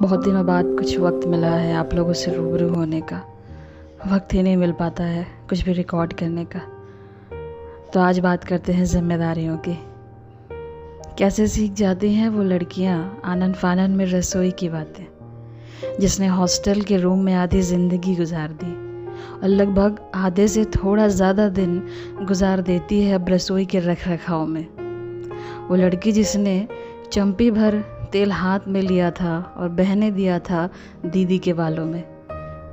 बहुत दिनों बाद कुछ वक्त मिला है आप लोगों से रूबरू होने का। वक्त ही नहीं मिल पाता है कुछ भी रिकॉर्ड करने का। तो आज बात करते हैं जिम्मेदारियों की। कैसे सीख जाती हैं वो लड़कियां आनन फानन में रसोई की बातें, जिसने हॉस्टल के रूम में आधी ज़िंदगी गुजार दी और लगभग आधे से थोड़ा ज़्यादा दिन गुजार देती है अब रसोई के रख रखाव में। वो लड़की जिसने चम्पी भर तेल हाथ में लिया था और बहने दिया था दीदी के बालों में।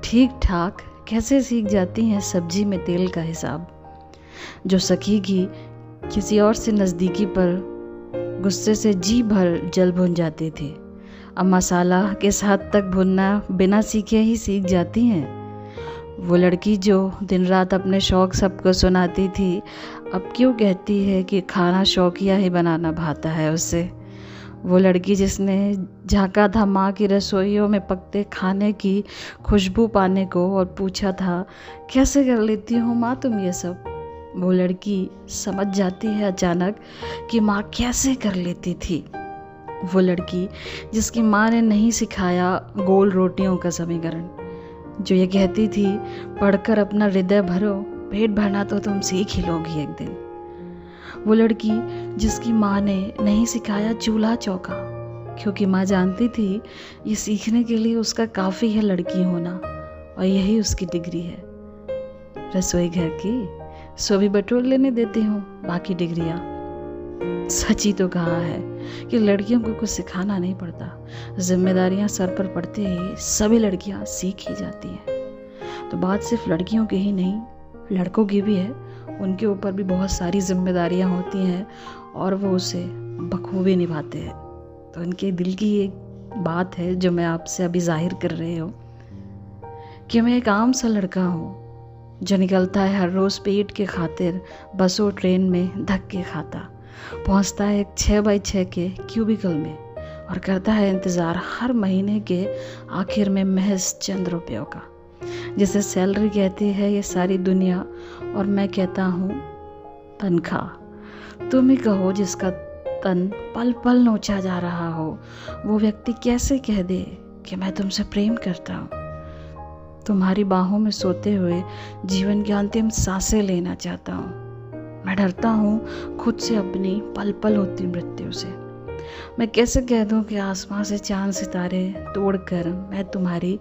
ठीक ठाक कैसे सीख जाती हैं सब्जी में तेल का हिसाब, जो सखी की किसी और से नज़दीकी पर गुस्से से जी भर जल भुन जाती थी, अब मसाला किस हद तक भुनना बिना सीखे ही सीख जाती हैं। वो लड़की जो दिन रात अपने शौक़ सबको सुनाती थी, अब क्यों कहती है कि खाना शौकिया ही बनाना भाता है उससे। वो लड़की जिसने झांका था माँ की रसोइयों में पकते खाने की खुशबू पाने को और पूछा था, कैसे कर लेती हो माँ तुम ये सब। वो लड़की समझ जाती है अचानक कि माँ कैसे कर लेती थी। वो लड़की जिसकी माँ ने नहीं सिखाया गोल रोटियों का समीकरण, जो ये कहती थी पढ़कर अपना हृदय भरो, पेट भरना तो तुम सीख ही लोगी एक दिन। वो लड़की जिसकी माँ ने नहीं सिखाया चूल्हा चौका, क्योंकि माँ जानती थी ये सीखने के लिए उसका काफ़ी है लड़की होना और यही उसकी डिग्री है रसोई घर की। सो भी बटोर लेने देती हूँ बाकी डिग्रियाँ। सच ही तो कहा है कि लड़कियों को कुछ सिखाना नहीं पड़ता, जिम्मेदारियाँ सर पर पड़ते ही सभी लड़कियाँ सीख ही जाती हैं। तो बात सिर्फ लड़कियों की ही नहीं, लड़कों की भी है। उनके ऊपर भी बहुत सारी जिम्मेदारियां होती हैं और वो उसे बखूबी निभाते हैं। तो उनके दिल की एक बात है जो मैं आपसे अभी जाहिर कर रही हूँ कि मैं एक आम सा लड़का हूँ जो निकलता है हर रोज़ पेट के खातिर बसों ट्रेन में धक्के खाता, पहुँचता है एक 6x6 के क्यूबिकल में और करता है इंतज़ार हर महीने के आखिर में महज चंद रुपयों का, जिसे सैलरी कहती है ये सारी दुनिया और मैं कहता हूँ तनख्वाह। तुम ही कहो जिसका तन पल पल नोचा जा रहा हो, वो व्यक्ति कैसे कह दे कि मैं तुमसे प्रेम करता हूँ। तुम्हारी बाहों में सोते हुए जीवन की अंतिम सांसें लेना चाहता हूँ। मैं डरता हूँ खुद से, अपनी पल पल होती मृत्यु से। मैं कैसे कह दूँ कि आसमां से चांद सितारे तोड़कर मैं तुम्हारी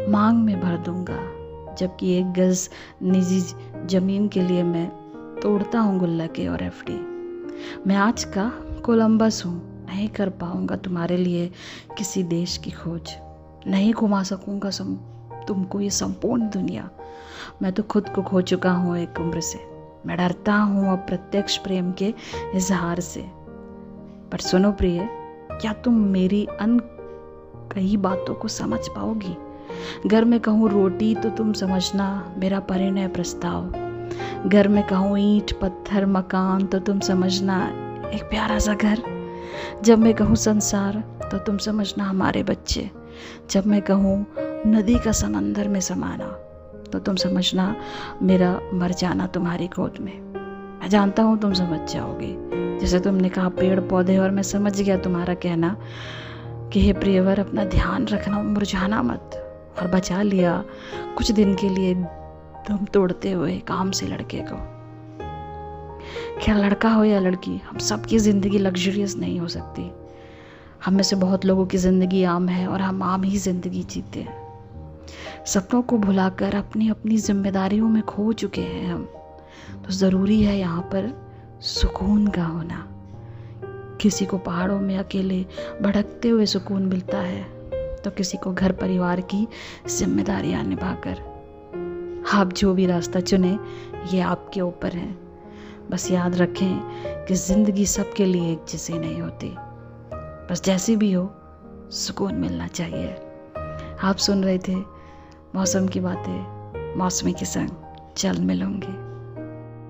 मांग में भर दूंगा, जबकि 1 गज निजी ज़मीन के लिए मैं तोड़ता हूँ गुल्लकें और एफडी। मैं आज का कोलंबस हूँ, नहीं कर पाऊँगा तुम्हारे लिए किसी देश की खोज, नहीं घुमा सकूँगा तुमको ये संपूर्ण दुनिया। मैं तो खुद को खो चुका हूँ एक उम्र से। मैं डरता हूँ अप्रत्यक्ष प्रेम के इजहार से। पर सुनो प्रिय, क्या तुम मेरी कई बातों को समझ पाओगी? घर में कहूँ रोटी तो तुम समझना मेरा परिणय प्रस्ताव, घर में कहूँ ईंट पत्थर मकान तो तुम समझना एक प्यारा सा घर, जब मैं कहूँ संसार तो तुम समझना हमारे बच्चे, जब मैं कहूँ नदी का समंदर में समाना तो तुम समझना मेरा मर जाना तुम्हारी गोद में। मैं जानता हूँ तुम समझ जाओगे, जैसे तुमने कहा पेड़ पौधे, और मैं समझ गया तुम्हारा कहना कि हे प्रियवर अपना ध्यान रखना, मुरझाना मत, और बचा लिया कुछ दिन के लिए दम तोड़ते हुए काम से लड़के को। क्या लड़का हो या लड़की, हम सबकी ज़िंदगी लग्जरियस नहीं हो सकती। हम में से बहुत लोगों की ज़िंदगी आम है और हम आम ही ज़िंदगी जीते हैं। सपनों को भुलाकर अपनी अपनी जिम्मेदारियों में खो चुके हैं हम। तो ज़रूरी है यहाँ पर सुकून का होना। किसी को पहाड़ों में अकेले भटकते हुए सुकून मिलता है, तो किसी को घर परिवार की जिम्मेदारियां निभाकर। आप जो भी रास्ता चुने ये आपके ऊपर है। बस याद रखें कि ज़िंदगी सबके लिए एक जैसी नहीं होती। बस जैसी भी हो सुकून मिलना चाहिए। आप सुन रहे थे मौसम की बातें, मौसमी के संग चल मिलूंगी।